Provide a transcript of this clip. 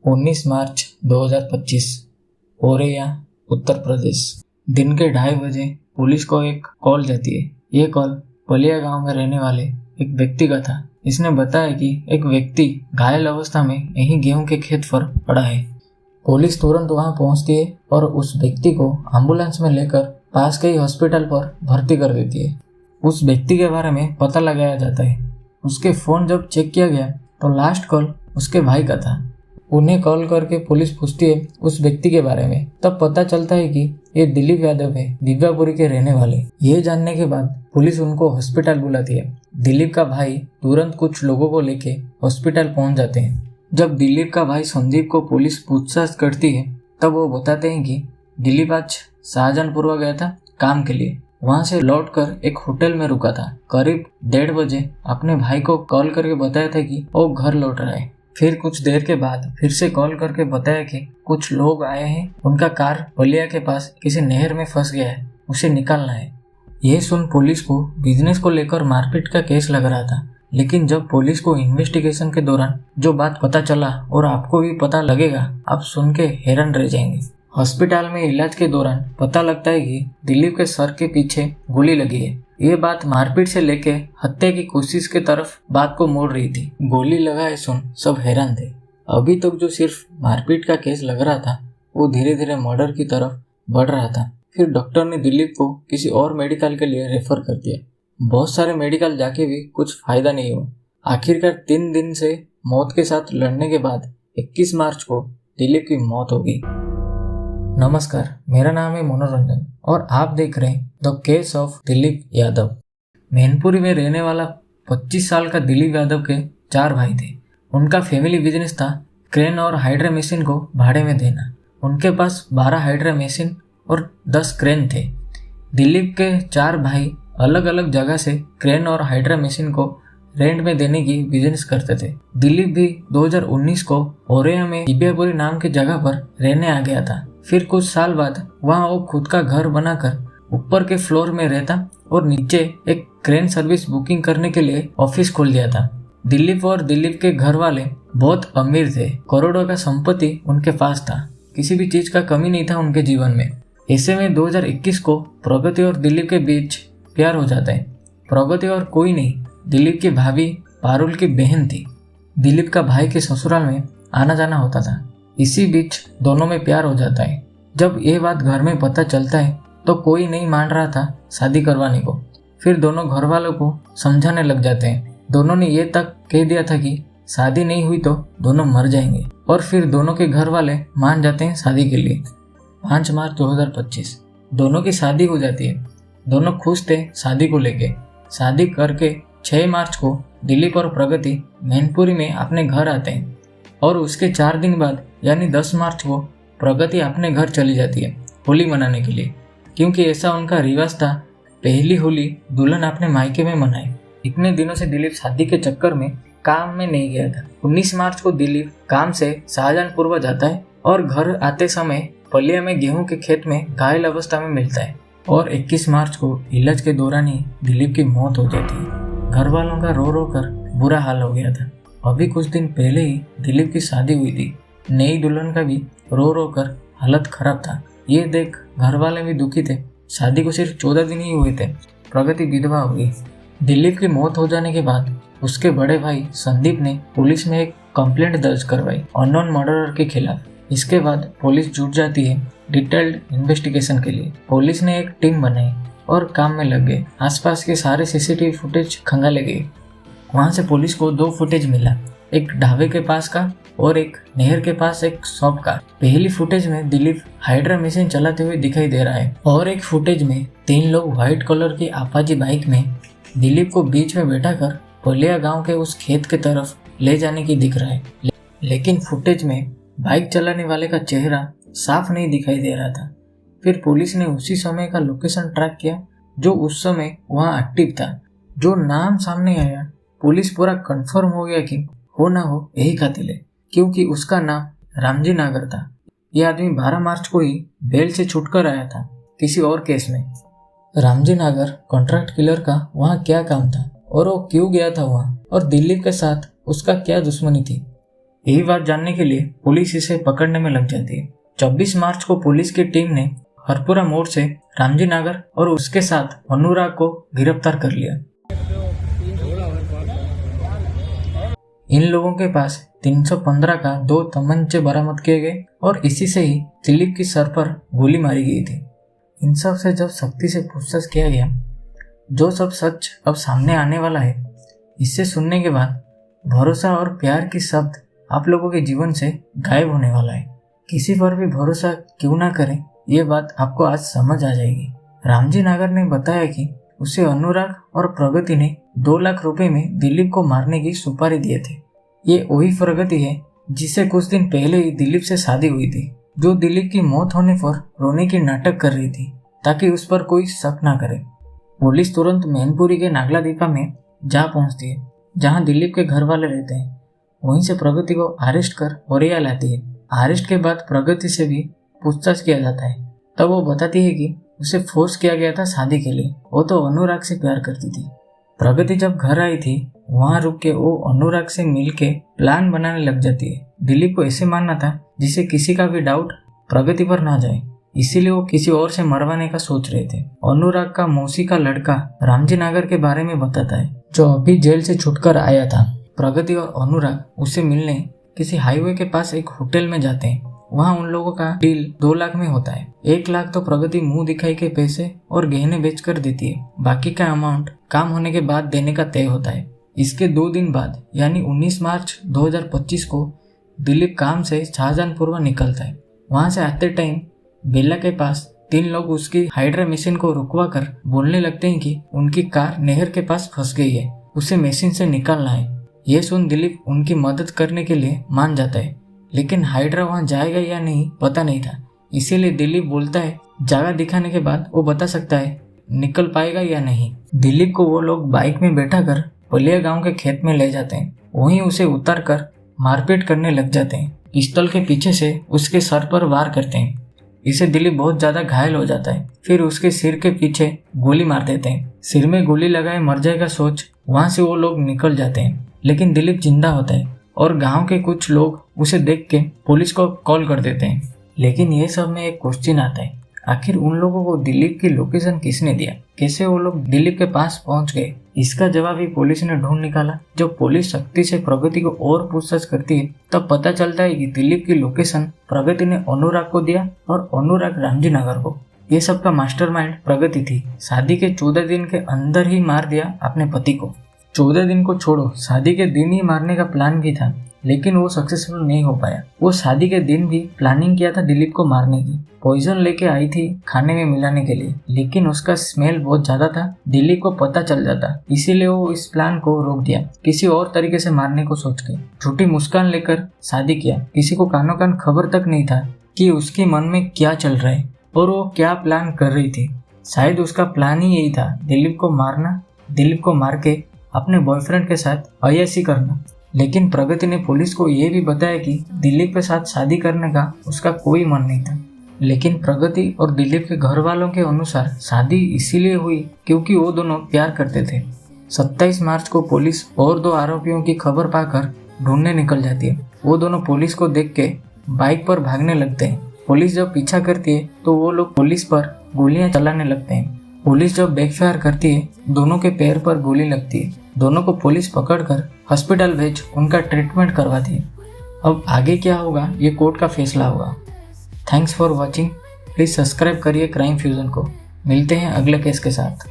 19 मार्च 2025 औरैया, उत्तर प्रदेश। दिन के 2:30 बजे पुलिस को एक कॉल जाती है। ये कॉल पलिया गांव में रहने वाले एक व्यक्ति का था। इसने बताया कि एक व्यक्ति घायल अवस्था में यहीं गेहूं के खेत पर पड़ा है। पुलिस तुरंत वहां पहुंचती है और उस व्यक्ति को एम्बुलेंस में लेकर पास के ही हॉस्पिटल पर भर्ती कर देती है। उस व्यक्ति के बारे में पता लगाया जाता है। उसके फोन जब चेक किया गया तो लास्ट कॉल उसके भाई का था। उन्हें कॉल करके पुलिस पूछती है उस व्यक्ति के बारे में। तब पता चलता है कि ये दिलीप यादव है, दिव्यापुरी के रहने वाले। ये जानने के बाद पुलिस उनको हॉस्पिटल बुलाती है। दिलीप का भाई तुरंत कुछ लोगों को लेके हॉस्पिटल पहुंच जाते हैं। जब दिलीप का भाई संदीप को पुलिस पूछताछ करती है तब वो बताते हैं कि दिलीप आज शाहजहानपुर गया था काम के लिए। वहां से लौटकर एक होटल में रुका था। करीब 1:30 बजे अपने भाई को कॉल करके बताया था कि वो घर लौट रहा है। फिर कुछ देर के बाद फिर से कॉल करके बताया कि कुछ लोग आए हैं, उनका कार बलिया के पास किसी नहर में फंस गया है, उसे निकालना है। यह सुन पुलिस को बिजनेस को लेकर मारपीट का केस लग रहा था। लेकिन जब पुलिस को इन्वेस्टिगेशन के दौरान जो बात पता चला और आपको भी पता लगेगा, आप सुन के हैरान रह जाएंगे। हॉस्पिटल में इलाज के दौरान पता लगता है कि दिलीप के सर के पीछे गोली लगी है। ये बात मारपीट से लेके हत्या की कोशिश के तरफ बात को मोड़ रही थी। गोली लगा है सुन सब हैरान थे। अभी तक जो सिर्फ मारपीट का केस लग रहा था वो धीरे धीरे मर्डर की तरफ बढ़ रहा था। फिर डॉक्टर ने दिलीप को किसी और मेडिकल के लिए रेफर कर दिया। बहुत सारे मेडिकल जाके भी कुछ फायदा नहीं हुआ। आखिरकार 3 दिन से मौत के साथ लड़ने के बाद 21 मार्च को दिलीप की मौत हो गई। नमस्कार, मेरा नाम है मनोरंजन और आप देख रहे हैं the case of Dilip Yadav. Mainpuri में रहने वाला 25 साल का दिलीप यादव के 4 भाई थे। उनका फैमिली बिजनेस था क्रेन और हाइड्रा मशीन को भाड़े में देना। उनके पास 12 हाइड्रा मशीन और 10 क्रेन थे। दिलीप के 4 भाई अलग अलग जगह से क्रेन और हाइड्रा मशीन को रेंट में देने की बिजनेस करते थे। दिलीप भी 2019 को औरैया में दिव्यापुरी नाम की जगह पर रहने आ गया था। फिर कुछ साल बाद वहाँ वो खुद का घर बनाकर ऊपर के फ्लोर में रहता और नीचे एक क्रेन सर्विस बुकिंग करने के लिए ऑफिस खोल दिया था। दिलीप और दिलीप के घर वाले बहुत अमीर थे। करोड़ों का संपत्ति उनके पास था। किसी भी चीज का कमी नहीं था उनके जीवन में। ऐसे में 2021 को प्रगति और दिलीप के बीच प्यार हो जाता है। प्रगति और कोई नहीं, दिलीप की भाभी पारुल की बहन थी। दिलीप का भाई के ससुराल में आना जाना होता था। इसी बीच दोनों में प्यार हो जाता है। जब ये बात घर में पता चलता है तो कोई नहीं मान रहा था शादी करवाने को। फिर दोनों घर वालों को समझाने लग जाते हैं। दोनों ने ये तक कह दिया था कि शादी नहीं हुई तो दोनों मर जाएंगे। और फिर दोनों के घर वाले मान जाते हैं शादी के लिए। 5 मार्च 2025 दोनों की शादी हो जाती है। दोनों खुश थे शादी को लेके। शादी करके 6 मार्च को दिलीप और प्रगति मैनपुरी में अपने घर आते हैं और उसके 4 दिन बाद यानी 10 मार्च को प्रगति अपने घर चली जाती है होली मनाने के लिए, क्योंकि ऐसा उनका रिवाज था। पहली होली दुल्हन अपने मायके में मनाए। इतने दिनों से दिलीप शादी के चक्कर में काम में नहीं गया था। 19 मार्च को दिलीप काम से शाहजहानपुर जाता है और घर आते समय पलिया में गेहूं के खेत में घायल अवस्था में मिलता है और 21 मार्च को इलाज के दौरान ही दिलीप की मौत हो जाती है। घर वालों का रो रो कर बुरा हाल हो गया था। अभी कुछ दिन पहले ही दिलीप की शादी हुई थी। नई दुल्हन का भी रो रो कर हालत खराब था। ये देख घर वाले भी दुखी थे। शादी को सिर्फ 14 दिन ही हुए थे। प्रगति विधवा हो गई। दिलीप की मौत हो जाने के बाद उसके बड़े भाई संदीप ने पुलिस में एक कंप्लेंट दर्ज करवाई अननोन मर्डरर के खिलाफ। इसके बाद पुलिस जुट जाती है डिटेल्ड इन्वेस्टिगेशन के लिए। पुलिस ने एक टीम बनाई और काम में लग गए। आसपास के सारे सीसीटीवी फुटेज खंगाले गए। वहां से पुलिस को 2 फुटेज मिला, एक ढाबे के पास का और एक नहर के पास एक शॉप का। पहली फुटेज में दिलीप हाइड्रा मशीन चलाते हुए दिखाई दे रहा है और एक फुटेज में 3 लोग व्हाइट कलर की अपाची बाइक में दिलीप को बीच में बैठाकर पलिया गांव के उस खेत के तरफ ले जाने की दिख रहा है। लेकिन फुटेज में बाइक चलाने वाले का चेहरा साफ नहीं दिखाई दे रहा था। फिर पुलिस ने उसी समय का लोकेशन ट्रैक किया जो उस समय वहां एक्टिव था। जो नाम सामने आया, पुलिस पूरा कंफर्म हो गया कि हो ना हो यही कातिल है, क्योंकि उसका नाम रामजी नागर था। यह आदमी 12 मार्च को ही बेल से छूटकर आया था किसी और केस में। रामजी नागर कॉन्ट्रैक्ट किलर का वहाँ क्या काम था और वो क्यों गया था वहाँ, और दिलीप के साथ उसका क्या दुश्मनी थी, यही बात जानने के लिए पुलिस इसे पकड़ने में लग जाती है। 24 मार्च को पुलिस की टीम ने हरपुरा मोड़ से रामजी नागर और उसके साथ अनुराग को गिरफ्तार कर लिया। इन लोगों के पास 315 का 2 तमंचे बरामद किए गए और इसी से ही दिलीप की सर पर गोली मारी गई थी। इन सब से जब सख्ती से पूछताछ किया गया, जो सब सच अब सामने आने वाला है, इससे सुनने के बाद भरोसा और प्यार की शब्द आप लोगों के जीवन से गायब होने वाला है। किसी पर भी भरोसा क्यों ना करें, ये बात आपको आज समझ आ जाएगी। रामजी नागर ने बताया कि उसे अनुराग और प्रगति ने 2 लाख रुपए में दिलीप को मारने की सुपारी दिए थे। ये वही प्रगति है जिसे कुछ दिन पहले ही दिलीप से शादी हुई थी, जो दिलीप की मौत होने पर रोने की नाटक कर रही थी ताकि उस पर कोई शक ना करे। पुलिस तुरंत मैनपुरी के नागला दीपा में जा पहुंचती है, जहां दिलीप के घर वाले रहते हैं। वहीं से प्रगति को अरेस्ट कर औरैया लाती है। अरेस्ट के बाद प्रगति से भी पूछताछ किया जाता है। तब वो बताती है कि उसे फोर्स किया गया था शादी के लिए, वो तो अनुराग से प्यार करती थी। प्रगति जब घर आई थी, वहां रुक के वो अनुराग से मिलके प्लान बनाने लग जाती है। दिलीप को ऐसे मानना था जिससे किसी का भी डाउट प्रगति पर ना जाए, इसीलिए वो किसी और से मरवाने का सोच रहे थे। अनुराग का मौसी का लड़का रामजी नागर के बारे में बताता है, जो अभी जेल से छुटकर आया था। प्रगति और अनुराग उसे मिलने किसी हाईवे के पास एक होटल में जाते हैं। वहाँ उन लोगों का डील 2 लाख में होता है। 1 लाख तो प्रगति मुंह दिखाई के पैसे और गहने बेच कर देती है। बाकी का अमाउंट काम होने के बाद देने का तय होता है। इसके 2 दिन बाद यानी 19 मार्च 2025 को दिलीप काम से शाहजहानपुर निकलता है। वहां से आते टाइम बेला के पास 3 लोग उसकी हाइड्रा मशीन को रुकवा कर बोलने लगते हैं कि उनकी कार नहर के पास फंस गई है, उसे मशीन से निकालना है। ये सुन दिलीप उनकी मदद करने के लिए मान जाता है, लेकिन हाइड्रा वहां जाएगा या नहीं पता नहीं था। इसीलिए दिलीप बोलता है जगह दिखाने के बाद वो बता सकता है निकल पाएगा या नहीं। दिलीप को वो लोग बाइक में बैठा कर पलिया गांव के खेत में ले जाते हैं। वहीं उसे उतार कर मारपीट करने लग जाते हैं। पिस्टल के पीछे से उसके सर पर वार करते हैं। इसे दिलीप बहुत ज्यादा घायल हो जाता है। फिर उसके सिर के पीछे गोली मार देते हैं। सिर में गोली लगाए मर जाएगा सोच वहां से वो लोग निकल जाते हैं, लेकिन दिलीप जिंदा होता है और गांव के कुछ लोग उसे देख के पुलिस को कॉल कर देते हैं। लेकिन ये सब में एक क्वेश्चन आता है, आखिर उन लोगों को दिलीप की लोकेशन किसने दिया? कैसे वो लोग दिलीप के पास पहुंच गए? इसका जवाब ही पुलिस ने ढूंढ निकाला। जब पुलिस सख्ती से प्रगति को और पूछताछ करती है, तब पता चलता है कि दिलीप की लोकेशन प्रगति ने अनुराग को दिया और अनुराग रामजी नगर को। ये सब का मास्टरमाइंड प्रगति थी। शादी के 14 दिन के अंदर ही मार दिया अपने पति को। 14 दिन को छोड़ो, शादी के दिन ही मारने का प्लान भी था, लेकिन वो सक्सेसफुल नहीं हो पाया। वो शादी के दिन भी प्लानिंग किया था दिलीप को मारने की। पॉइजन लेके आई थी खाने में मिलाने के लिए, लेकिन उसका स्मेल बहुत ज्यादा था। दिलीप को पता चल जाता, इसीलिए वो इस प्लान को रोक दिया। किसी और तरीके से मारने को सोच के झूठी मुस्कान लेकर शादी किया। किसी को कानों कान खबर तक नहीं था कि उसके मन में क्या चल रहा है और वो क्या प्लान कर रही थी। शायद उसका प्लान ही यही था, दिलीप को मारना, दिलीप को मार के अपने बॉयफ्रेंड के साथ अय्याशी करना। लेकिन प्रगति ने पुलिस को ये भी बताया कि दिलीप के साथ शादी करने का उसका कोई मन नहीं था। लेकिन प्रगति और दिलीप के घर वालों के अनुसार शादी इसीलिए हुई क्योंकि वो दोनों प्यार करते थे। 27 मार्च को पुलिस और 2 आरोपियों की खबर पाकर ढूंढने निकल जाती है। वो दोनों पुलिस को देख के बाइक पर भागने लगते हैं। पुलिस जब पीछा करती है तो वो लोग पुलिस पर गोलियां चलाने लगते हैं। पुलिस जब बैकफायर करती है, दोनों के पैर पर गोली लगती है। दोनों को पुलिस पकड़कर हॉस्पिटल भेज उनका ट्रीटमेंट करवाती है। अब आगे क्या होगा ये कोर्ट का फैसला होगा। Thanks for watching. Please subscribe करिए क्राइम फ्यूजन को। मिलते हैं अगले केस के साथ।